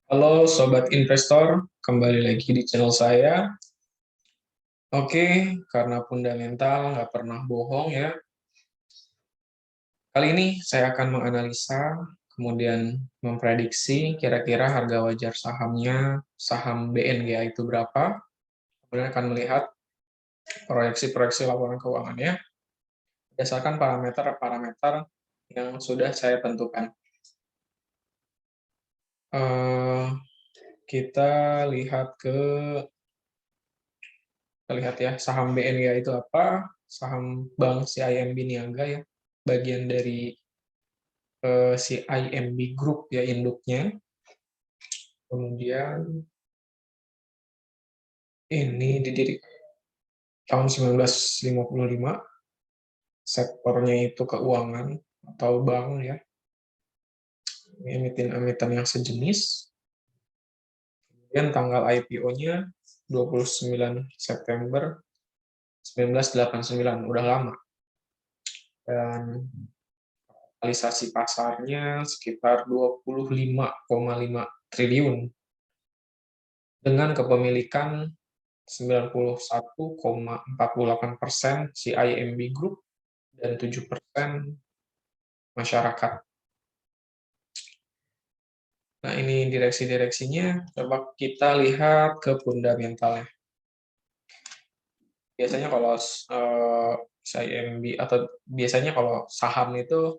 Halo Sobat Investor, kembali lagi di channel saya. Oke, karena fundamental nggak pernah bohong ya. Kali ini saya akan menganalisa, kemudian memprediksi kira-kira harga wajar sahamnya, saham BNGA itu berapa. Kemudian akan melihat proyeksi-proyeksi laporan keuangannya berdasarkan parameter-parameter yang sudah saya tentukan. Eh, kita lihat ke Kita lihat ya, saham BNGA itu apa? Saham Bank CIMB Niaga ya, bagian dari CIMB Group ya induknya. Kemudian ini didirikan tahun 1955, sektornya itu keuangan atau bank ya, emiten-emiten yang sejenis. Kemudian tanggal IPO-nya 29 September 1989, udah lama. Dan kapitalisasi pasarnya sekitar 25,5 triliun dengan kepemilikan 91,48% CIMB Group dan 7% masyarakat. Nah, ini direksi-direksinya. Coba kita lihat ke fundamentalnya. Biasanya kalau CIMB atau biasanya kalau saham itu,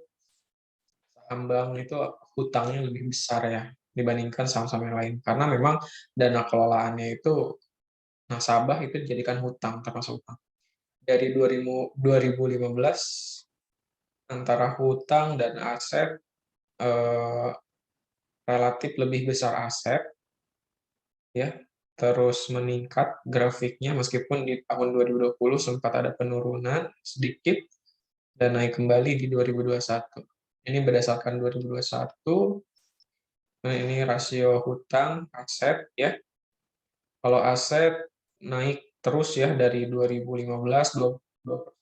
saham bank itu hutangnya lebih besar ya dibandingkan saham-saham yang lain. Karena memang dana kelolaannya itu nasabah itu dijadikan hutang, termasuk hutang. Dari 2015 antara hutang dan aset eh, relatif lebih besar aset ya, terus meningkat grafiknya meskipun di tahun 2020 sempat ada penurunan sedikit dan naik kembali di 2021. Ini berdasarkan 2021. Nah, ini rasio hutang aset ya. Kalau aset naik terus ya dari 2015 2%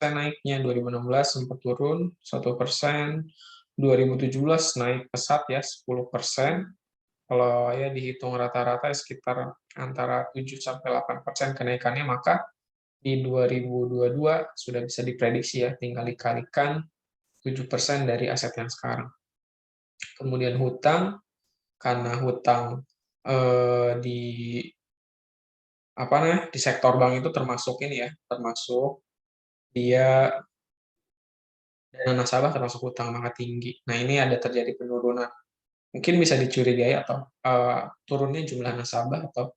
naiknya, 2016 sempat turun 1%, 2017 naik pesat ya 10%. Kalau ya dihitung rata-rata sekitar antara 7 sampai 8% kenaikannya, maka di 2022 sudah bisa diprediksi ya, tinggal dikalikan 7% dari aset yang sekarang. Kemudian hutang, karena hutang di apa namanya di sektor bank itu termasuk ini ya, termasuk dia dana nasabah termasuk hutang maka tinggi. Nah, ini ada terjadi penurunan. Mungkin bisa dicurigai atau turunnya jumlah nasabah atau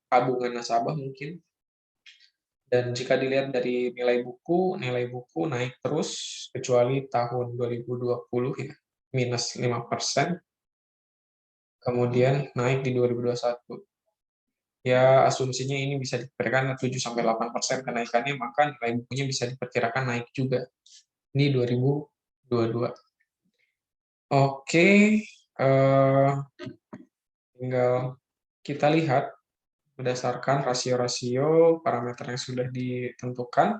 tabungan nasabah mungkin. Dan jika dilihat dari nilai buku naik terus kecuali tahun 2020 ya, minus 5%, kemudian naik di 2021. Ya, asumsinya ini bisa diperkirakan 7 sampai 8% kenaikannya, maka nilai bukunya bisa diperkirakan naik juga di 2022. Oke, eh, tinggal kita lihat berdasarkan rasio-rasio parameter yang sudah ditentukan.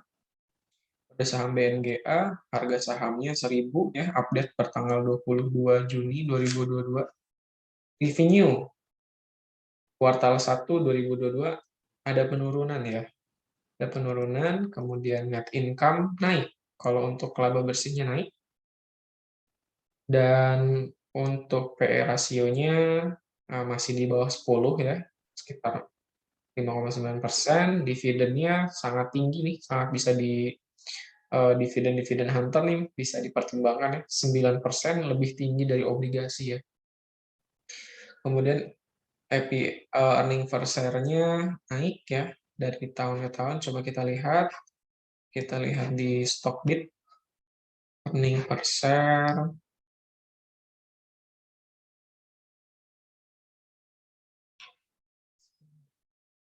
Pada saham BNGA, harga sahamnya 1.000 ya, update per tanggal 22 Juni 2022. Revenue kuartal 1 2022 ada penurunan ya. Ada penurunan, kemudian net income naik. Kalau untuk laba bersihnya naik. Dan untuk PE rasionya masih di bawah 10 ya, sekitar 5,9%. Dividennya sangat tinggi nih, sangat bisa dividen-dividen hunter nih bisa dipertimbangkan ya, 9% lebih tinggi dari obligasi ya. Kemudian earning per share-nya naik ya dari tahun ke tahun. Coba kita lihat di Stockbit earning per share.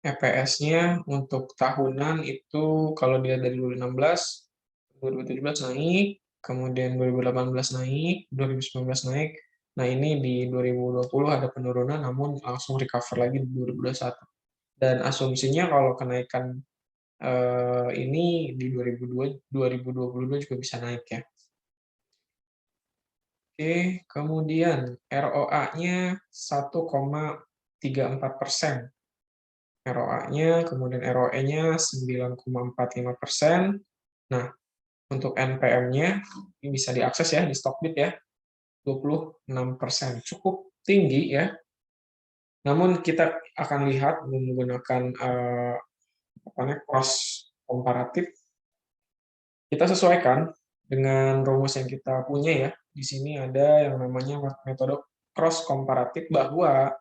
EPS-nya untuk tahunan itu kalau dia dari 2016, 2017 naik, kemudian 2018 naik, 2019 naik. Nah, ini di 2020 ada penurunan, namun langsung recover lagi di 2021. Dan asumsinya kalau kenaikan ini di 2022 juga bisa naik ya. Oke, kemudian ROA-nya 1,34%. ROA-nya, kemudian ROE-nya 9,45%. Nah, untuk NPM-nya ini bisa diakses ya di Stockbit ya, 26%. Cukup tinggi ya. Namun kita akan lihat menggunakan cross komparatif. Kita sesuaikan dengan rumus yang kita punya ya. Di sini ada yang namanya metode cross komparatif bahwa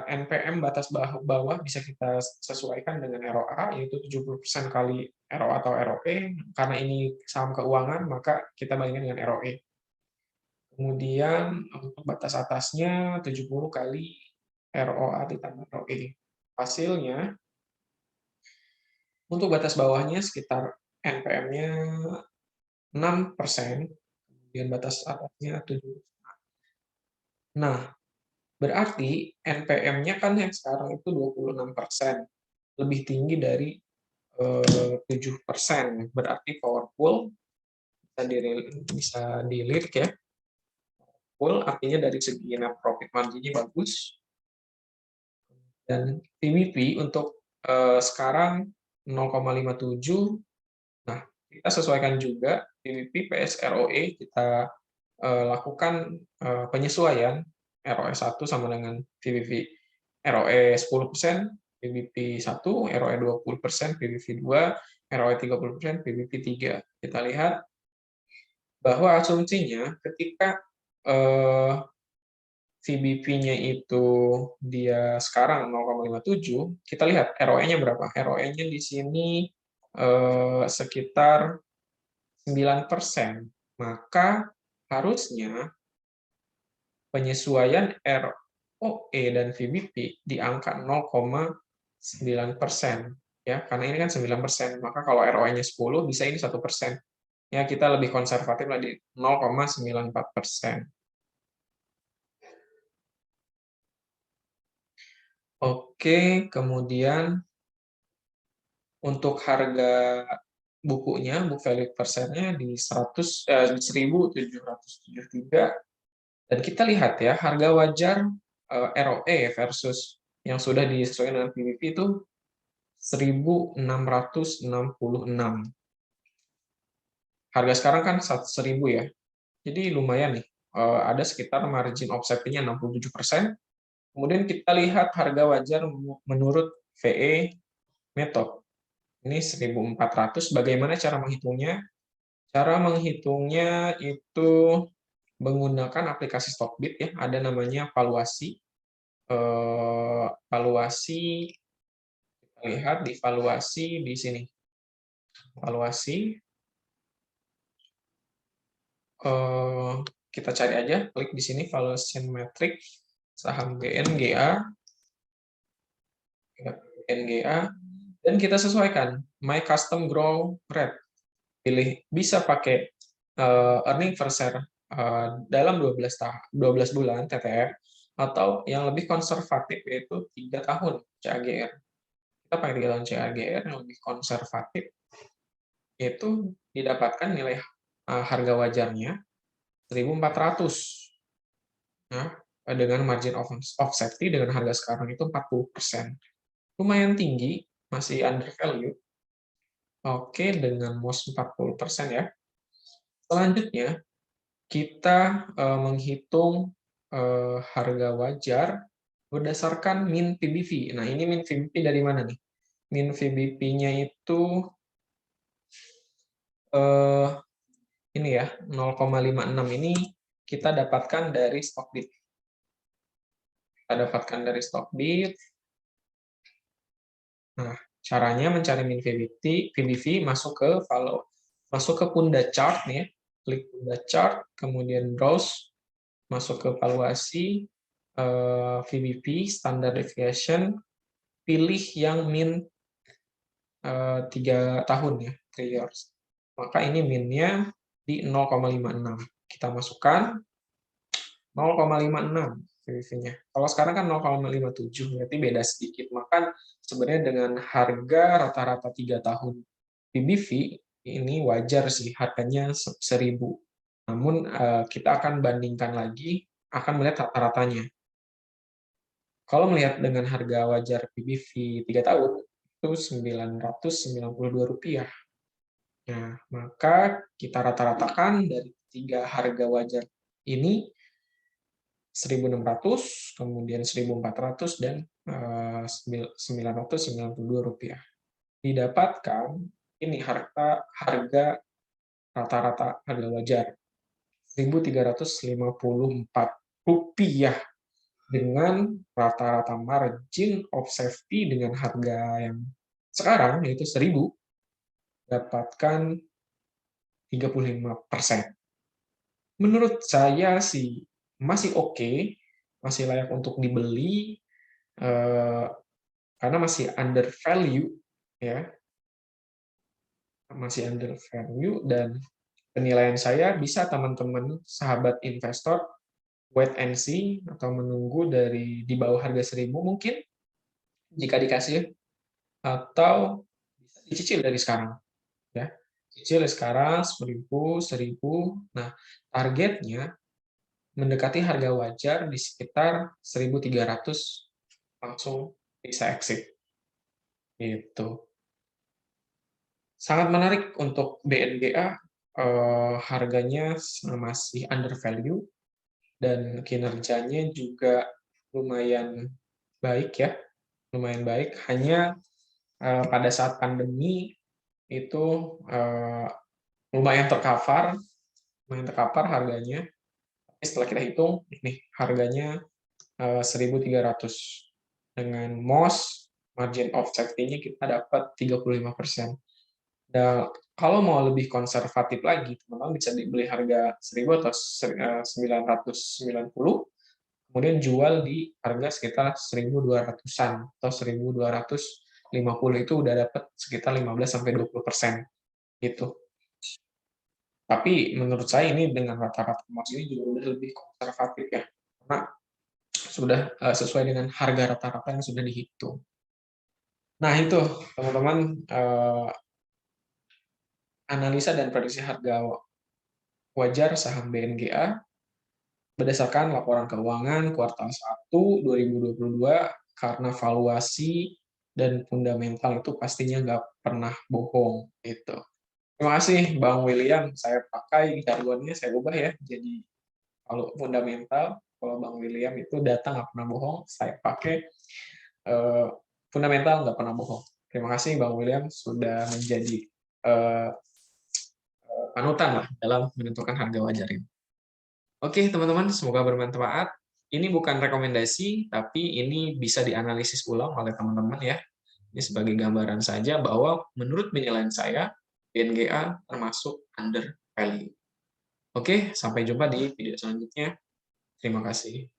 NPM batas bawah bisa kita sesuaikan dengan ROA, yaitu 70% kali ROA atau ROE. Karena ini saham keuangan, maka kita bandingkan dengan ROE. Kemudian untuk batas atasnya 70 kali ROA ditambah ROE. Hasilnya, untuk batas bawahnya sekitar NPM-nya 6%, kemudian batas atasnya 7%. Nah, berarti NPM-nya kan yang sekarang itu 26%, lebih tinggi dari 7%. Berarti powerful, bisa dilirik ya. Full artinya dari segi net profit margin-nya bagus. Dan PBP untuk sekarang 0,57. Nah, kita sesuaikan juga PBP PS ROE, kita lakukan penyesuaian. ROE 1 sama dengan PBP. ROE 10%, PBP 1, ROE 20%, PBP 2, ROE 30%, PBP 3. Kita lihat bahwa asumsinya ketika VBP-nya itu dia sekarang 0,57, kita lihat ROE-nya berapa. ROE-nya di sini sekitar 9%. Maka harusnya penyesuaian ROE dan VBP di angka 0,9%. Ya, karena ini kan 9%, maka kalau ROE-nya 10, bisa ini 1%. Ya, kita lebih konservatif lah di 0,94%. Oke, kemudian untuk harga bukunya, book value per share-nya di 1.773. Dan kita lihat ya, harga wajar ROE versus yang sudah disesuaikan dengan PBP itu 1.666. Harga sekarang kan 1.000 ya. Jadi lumayan nih, ada sekitar margin of safety-nya 67%. Kemudian kita lihat harga wajar menurut VE method. Ini 1.400. Bagaimana cara menghitungnya? Cara menghitungnya itu menggunakan aplikasi Stockbit ya. Ada namanya valuasi. Valuasi, kita lihat di valuasi di sini. Valuasi. Kita cari aja, klik di sini valuation metric saham GNGA, dan kita sesuaikan my custom grow rate. Pilih bisa pakai earning per share dalam 12 bulan TTR, atau yang lebih konservatif yaitu 3 tahun CAGR. Kita pakai 3 tahun CAGR yang lebih konservatif, yaitu didapatkan nilai harga wajarnya 1.400. Nah, dengan margin of safety dengan harga sekarang itu 40%. Lumayan tinggi, masih under value. Oke, dengan MOS 40% ya. Selanjutnya, kita menghitung harga wajar berdasarkan min VBP. Nah, ini min VBP dari mana nih? Min VBP-nya itu ini ya, 0,56 ini kita dapatkan dari Stockbit. Kita dapatkan dari Stockbit. Nah, caranya mencari min VBP masuk ke Punda Chart nih ya. Klik Punda Chart, kemudian browse, masuk ke valuasi, VBP, standard deviation, pilih yang min 3 tahun ya, 3 years. Maka ini minnya di 0,56. Kita masukkan 0,56 VBP-nya. Kalau sekarang kan 0,57, berarti beda sedikit. Maka sebenarnya dengan harga rata-rata 3 tahun PBV, ini wajar sih harganya 1.000. Namun, kita akan bandingkan lagi, akan melihat rata-ratanya. Kalau melihat dengan harga wajar PBV 3 tahun, itu Rp992. Nah, maka kita rata-ratakan dari 3 harga wajar ini, 1.600, kemudian 1.400, dan Rp992. Didapatkan ini harga rata-rata harga wajar, Rp1.354, dengan rata-rata margin of safety dengan harga yang sekarang, yaitu 1.000, dapatkan 35%. Menurut saya sih masih oke, masih layak untuk dibeli, karena masih under value, ya, masih under value, dan penilaian saya bisa teman-teman sahabat investor wait and see atau menunggu dari di bawah harga 1.000 mungkin jika dikasih, atau bisa dicicil dari sekarang, ya. Cicil sekarang 1.000, 1.000. Nah, targetnya mendekati harga wajar di sekitar 1.300, langsung bisa exit, gitu. Sangat menarik untuk BNGA, harganya masih under value dan kinerjanya juga lumayan baik, ya, lumayan baik. Hanya, pada saat pandemi itu, lumayan lumayan tercover harganya. Tapi setelah kita hitung, ini harganya 1.300. Dengan MOS, margin of safety-nya kita dapat 35%. Nah, kalau mau lebih konservatif lagi, teman-teman bisa dibeli harga 1.000 atau 990, kemudian jual di harga sekitar 1.200-an atau 1.250, itu udah dapat sekitar 15-20%, gitu. Tapi menurut saya ini dengan rata-rata MOS ini juga udah lebih konservatif, ya, karena sudah sesuai dengan harga rata-rata yang sudah dihitung. Nah, itu teman-teman, analisa dan prediksi harga wajar saham BNGA berdasarkan laporan keuangan kuartal 1 2022, karena valuasi dan fundamental itu pastinya nggak pernah bohong, gitu. Terima kasih Bang William, saya pakai jargonnya, saya ubah ya, jadi kalau fundamental, kalau Bang William itu data nggak pernah bohong, saya pakai fundamental nggak pernah bohong. Terima kasih Bang William sudah menjadi panutan lah dalam menentukan harga wajar ini. Oke teman-teman, semoga bermanfaat. Ini bukan rekomendasi, tapi ini bisa dianalisis ulang oleh teman-teman, ya. Ini sebagai gambaran saja bahwa menurut penilaian saya, BNGA termasuk under value. Oke, sampai jumpa di video selanjutnya. Terima kasih.